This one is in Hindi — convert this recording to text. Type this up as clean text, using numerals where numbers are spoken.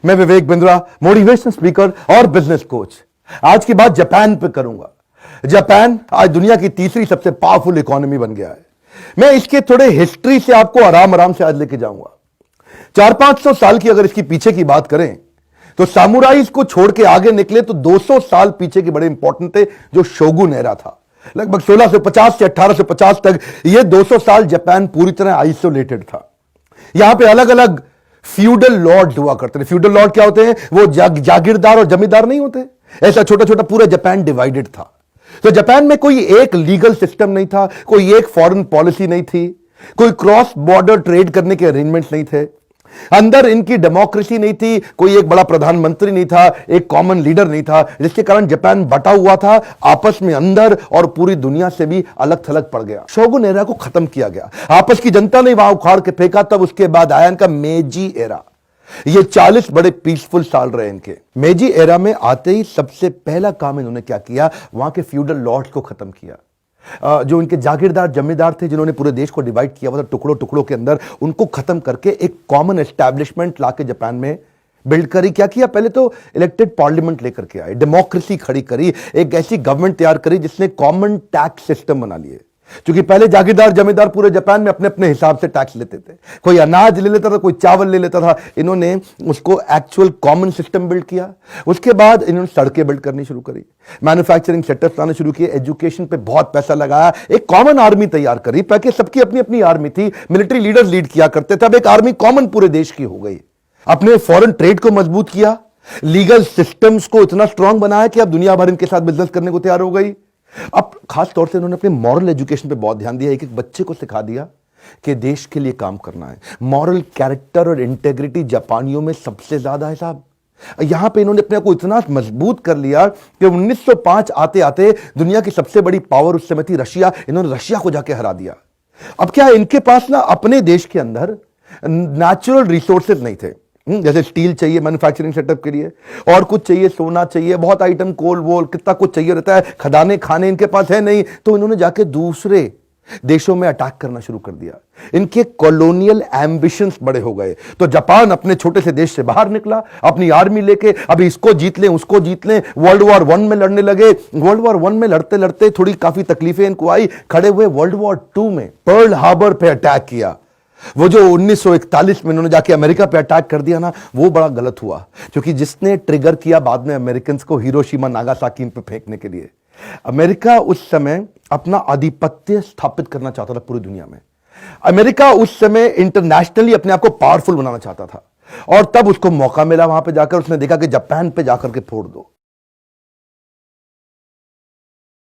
मैं विवेक बिंद्रा, मोटिवेशनल स्पीकर और बिजनेस कोच। आज की बात जापान पे करूंगा। जापान आज दुनिया की तीसरी सबसे पावरफुल इकोनॉमी बन गया है। मैं इसके थोड़े हिस्ट्री से आपको आराम आराम से आज लेके जाऊंगा। 400-500 साल की अगर इसकी पीछे की बात करें तो सामुराइज को छोड़ के आगे निकले तो 200 साल पीछे के बड़े इंपॉर्टेंट थे, जो शोगुन एरा था। लगभग 1650 से 1850 तक ये 200 साल जापान पूरी तरह आइसोलेटेड था। यहां पे अलग अलग फ्यूडल लॉर्ड हुआ करते थे। फ्यूडल लॉर्ड क्या होते हैं? वो जागीरदार और जमींदार नहीं होते। ऐसा छोटा छोटा पूरा जापान डिवाइडेड था। तो जापान में कोई एक लीगल सिस्टम नहीं था, कोई एक फॉरेन पॉलिसी नहीं थी, कोई क्रॉस बॉर्डर ट्रेड करने के अरेंजमेंट्स नहीं थे, अंदर इनकी डेमोक्रेसी नहीं थी, कोई एक बड़ा प्रधानमंत्री नहीं था, एक कॉमन लीडर नहीं था, जिसके कारण जापान बटा हुआ था, आपस में अंदर और पूरी दुनिया से भी अलग थलग पड़ गया। शोगुन एरा को खत्म किया गया, आपस की जनता ने वहां उखाड़ के फेंका। तब उसके बाद आया इनका मेजी एरा। ये 40 बड़े पीसफुल साल रहे इनके। मेजी एरा में आते ही सबसे पहला काम इन्होंने क्या किया? वहां के फ्यूडल लॉर्ड्स को खत्म किया। जो इनके जागीरदार जमींदार थे, जिन्होंने पूरे देश को डिवाइड किया हुआ था टुकड़ों टुकड़ों के अंदर, उनको खत्म करके एक कॉमन एस्टैब्लिशमेंट लाके जापान में बिल्ड करी। क्या किया? पहले तो इलेक्टेड पार्लियामेंट लेकर के आए, डेमोक्रेसी खड़ी करी, एक ऐसी गवर्नमेंट तैयार करी जिसने कॉमन टैक्स सिस्टम बना लिए। क्योंकि पहले जागीरदार जमींदार पूरे जापान में अपने अपने हिसाब से टैक्स लेते थे, कोई अनाज ले लेता था, कोई चावल ले लेता था। इन्होंने उसको एक्चुअल कॉमन सिस्टम बिल्ड किया। उसके बाद इन्होंने सड़कें बिल्ड करनी शुरू करी, मैन्युफैक्चरिंग सेटअप्स लाने शुरू किए, एजुकेशन पे बहुत पैसा लगाया, एक कॉमन आर्मी तैयार करी। ताकि सबकी अपनी अपनी आर्मी थी, मिलिट्री लीडर्स लीड किया करते थे, अब एक आर्मी कॉमन पूरे देश की हो गई। अपने फॉरेन ट्रेड को मजबूत किया, लीगल सिस्टम्स को इतना स्ट्रांग बनाया कि अब दुनिया भर इनके साथ बिजनेस करने को तैयार हो गई। अब खास तौर से उन्होंने अपने मॉरल एजुकेशन पे बहुत ध्यान दिया। एक एक बच्चे को सिखा दिया कि देश के लिए काम करना है। मॉरल कैरेक्टर और इंटेग्रिटी जापानियों में सबसे ज्यादा है साहब। यहां पे इन्होंने अपने को इतना मजबूत कर लिया कि 1905 आते आते दुनिया की सबसे बड़ी पावर उस समय थी रशिया, इन्होंने रशिया को जाके हरा दिया। अब क्या है, इनके पास ना अपने देश के अंदर नेचुरल रिसोर्सेज नहीं थे। जैसे स्टील चाहिए मैन्युफैक्चरिंग सेटअप के लिए, और कुछ चाहिए, सोना चाहिए, बहुत आइटम, कोल वोल, कितना कुछ चाहिए रहता है, खदाने खाने इनके पास है नहीं। तो इन्होंने जाके दूसरे देशों में अटैक करना शुरू कर दिया। इनके कॉलोनियल एम्बिशंस बड़े हो गए। तो जापान अपने छोटे से देश से बाहर निकला अपनी आर्मी लेके। अभी इसको जीत लें, उसको जीत लें, वर्ल्ड वॉर 1 में लड़ने लगे। वर्ल्ड वॉर 1 में लड़ते लड़ते थोड़ी काफी तकलीफें इनको आई, खड़े हुए वर्ल्ड वॉर 2 में पर्ल हार्बर पे अटैक किया। वो जो 1941 में इन्होंने जाके अमेरिका पे अटैक कर दिया ना, वो बड़ा गलत हुआ। क्योंकि जिसने ट्रिगर किया बाद में अमेरिकन को हिरोशिमा नागासाकी पे फेंकने के लिए। अमेरिका उस समय अपना आधिपत्य स्थापित करना चाहता था पूरी दुनिया में। अमेरिका उस समय इंटरनेशनली अपने आप को पावरफुल बनाना चाहता था, और तब उसको मौका मिला वहां पे जाकर। उसने देखा कि जापान पे जाकर के फोड़ दो।